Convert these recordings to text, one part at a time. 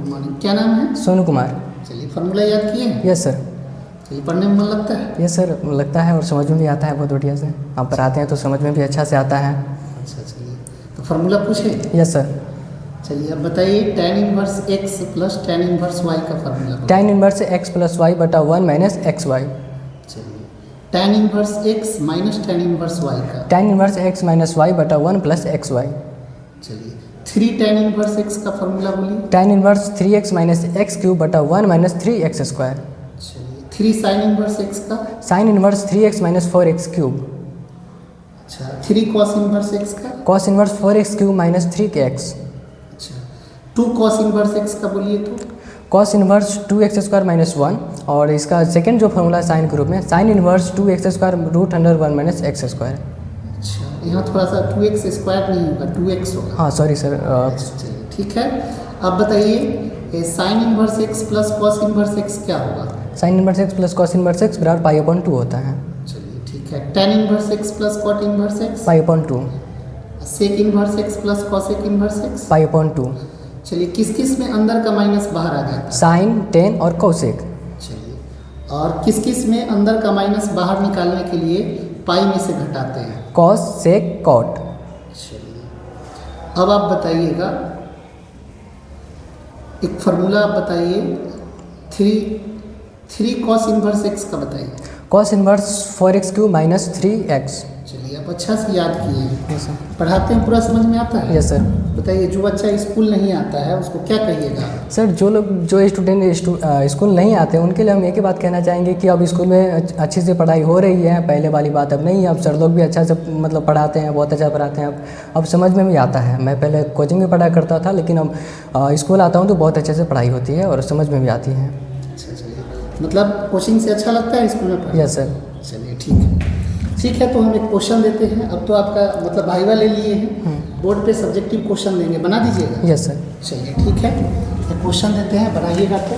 Morning, क्या नाम है? सोनू कुमार। चलिए फार्मूला याद किए हैं? Yes sir. चलिए पढ़ने में मन लगता है? यस सर, लगता है और समझ में भी आता है बहुत बढ़िया से। आप पढ़ाते हैं तो समझ में भी अच्छा से आता है। अच्छा चलिए, तो फार्मूला पूछे? Yes sir. चलिए अब बताइए tan inverse x plus tan inverse y का formula. tan inverse x plus y बटा 1 माइनस एक्स वाई। चलिए tan inverse x minus tan inverse y का। tan inverse x minus y बटा 1 plus x y. चलिए 3 tan inverse x का formula बोलिए। tan inverse 3x minus x cube बटा 1 minus 3x square. चलिए 3 sin inverse x का। Sine inverse 3x minus 4x cube. अच्छा 3 cos inverse x का। Cos inverse 4x cube minus 3x। अच्छा 2 cos inverse x का बोलिए तो। Cos inverse 2x square minus 1, और इसका सेकंड जो फार्मूला है साइन के रूप में, sine inverse 2x square root under 1 minus x square. अच्छा यहाँ थोड़ा सा 2x स्क्वायर नहीं होगा, 2x होगा। हाँ सॉरी सर। चलिए ठीक है। अब बताइए sine inverse x plus cos inverse x क्या होगा? Sine inverse x plus cos inverse x बराबर पाई अपॉन 2 होता है। चलिए ठीक है। tan inverse x plus cot inverse x। Pi upon 2। Sec inverse x plus cosec inverse x। Pi upon 2। चलिए किस किस में अंदर का माइनस बाहर आ जाता है? साइन, टेन और कोसेक। चलिए और किस किस में अंदर का माइनस बाहर निकालने के लिए पाई में से घटाते हैं? कॉस, सेक, कॉट। चलिए अब आप बताइएगा एक फार्मूला आप बताइए 3 कॉस इनवर्स x का बताइए। Cos inverse 4x cube minus 3x। चलिए आप अच्छा से याद किए हैं। Yes sir. पढ़ाते हैं पूरा समझ में आता है? Yes sir. बताइए जो बच्चा स्कूल नहीं आता है उसको क्या कहिएगा? सर जो स्टूडेंट स्कूल नहीं आते उनके लिए हम एक ही बात कहना चाहेंगे कि अब स्कूल में अच्छी से पढ़ाई हो रही है, पहले वाली बात अब नहीं है। अब सर लोग भी अच्छा से मतलब पढ़ाते हैं, बहुत अच्छा पढ़ाते हैं। अब समझ में भी आता है। मैं पहले कोचिंग में पढ़ा करता था, लेकिन अब स्कूल आता हूँ तो बहुत अच्छे से पढ़ाई होती है और समझ में भी आती है। अच्छा चलिए, मतलब कोचिंग से अच्छा लगता है स्कूल में पढ़ना? Yes sir. चलिए ठीक है। ठीक है तो हम एक क्वेश्चन देते हैं। अब तो आपका मतलब भाईवा ले लिए हैं, बोर्ड पे सब्जेक्टिव क्वेश्चन देंगे, बना दीजिएगा। Yes sir. चलिए ठीक है, एक क्वेश्चन देते हैं, बनाइएगा। तो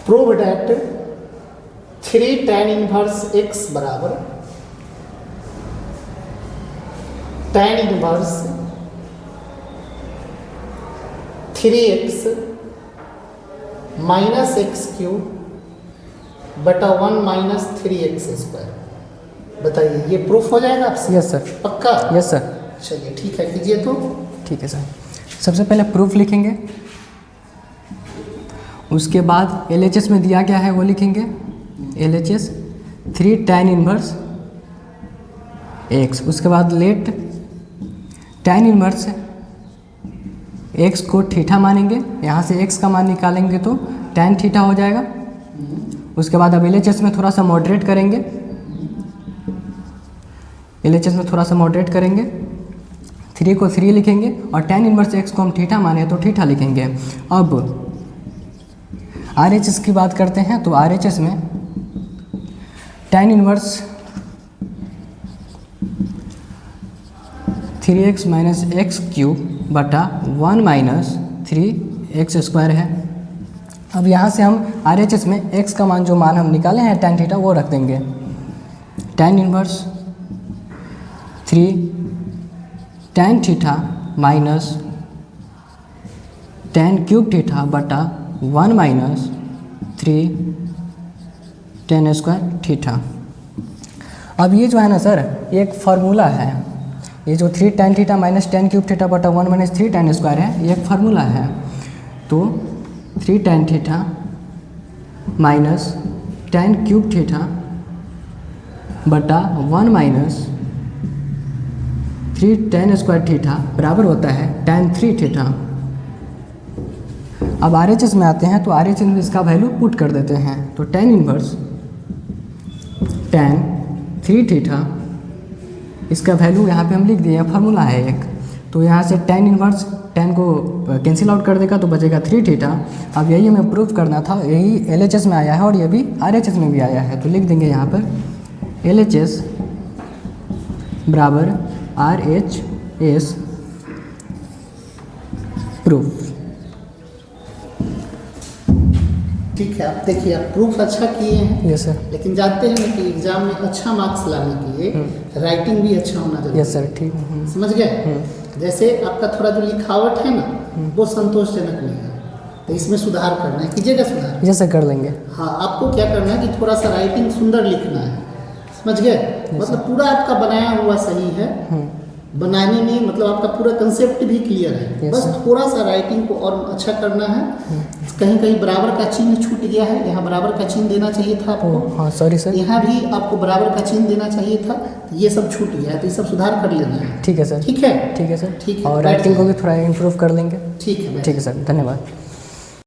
prove that 3 tan inverse x बराबर tan inverse 3x minus x cube बटा 1 माइनस 3x स्क्वायर। बताइए ये प्रूफ हो जाएगा आपसे? Yes sir. पक्का? Yes sir. चलिए ठीक है, कीजिए तो। ठीक है सर। सबसे पहले प्रूफ लिखेंगे, उसके बाद LHS में दिया गया है वो लिखेंगे। LHS 3 tan इनवर्स x, उसके बाद लेट tan इनवर्स x को थीटा मानेंगे। यहाँ से x का मान निकालेंगे तो tan थीटा हो जाएगा। उसके बाद अब LHS में थोड़ा सा मॉडरेट करेंगे। LHS में थोड़ा सा मॉडरेट करेंगे, 3 को 3 लिखेंगे और tan इनवर्स x को हम थीटा माने तो थीटा लिखेंगे। अब RHS की बात करते हैं तो RHS में tan inverse 3x minus x cube बटा 1 माइनस 3x स्क्वायर है। अब यहाँ से हम RHS में x का मान जो मान हम निकाले हैं tan थीटा वो रख देंगे। tan inverse 3 tan theta minus tan cube theta बटा 1 माइनस 3 tan स्क्वायर थीटा। अब ये जो है ना सर, ये एक फार्मूला है। ये जो 3 tan theta minus tan cube theta बटा 1 माइनस 3 tan स्क्वायर है, ये एक फार्मूला है। तो 3 tan theta minus tan cube theta बटा 1 माइनस 3 tan स्क्वायर थीटा बराबर होता है tan 3 थीटा। अब RHS में आते हैं तो RHS में इसका वैल्यू पुट कर देते हैं। तो tan इनवर्स tan 3 थीटा, इसका वैल्यू यहाँ पे हम लिख दिए, फार्मूला है एक। तो यहाँ से tan इनवर्स tan को कैंसिल आउट कर देगा तो बचेगा 3 थीटा। अब यही हमें प्रूफ करना था, यही LHS में आया है और ये भी RHS में भी आया है। तो लिख देंगे यहाँ पर LHS बराबर RHS प्रूफ। ठीक है, आप देखिए आप प्रूफ अच्छा किए हैं। Yes sir. लेकिन जानते हैं कि एग्जाम में अच्छा मार्क्स लाने के लिए राइटिंग भी अच्छा होना जरूरी है। Yes sir. ठीक। समझ गए? जैसे आपका थोड़ा जो लिखावट है ना, वो संतोषजनक नहीं है, तो इसमें सुधार करना है, कीजिएगा सुधार। जैसे कर लेंगे। हाँ, आपको क्या करना है कि थोड़ा सा राइटिंग सुंदर लिखना है, समझ गए? मतलब पूरा आपका बनाया हुआ सही है, बनाने में मतलब आपका पूरा कंसेप्ट भी क्लियर है, बस थोड़ा सा राइटिंग को और अच्छा करना है। कहीं कहीं बराबर का चिन्ह छूट गया है, यहाँ बराबर का चिन्ह देना चाहिए था आपको। हाँ सॉरी सर। यहाँ भी आपको बराबर का चिन्ह देना चाहिए था, तो ये सब छूट गया है, तो ये सब सुधार कर लेना है। ठीक है सर। ठीक है, ठीक है सर। ठीक है, और राइटिंग को भी थोड़ा इम्प्रूव कर लेंगे। ठीक है, ठीक है सर, धन्यवाद।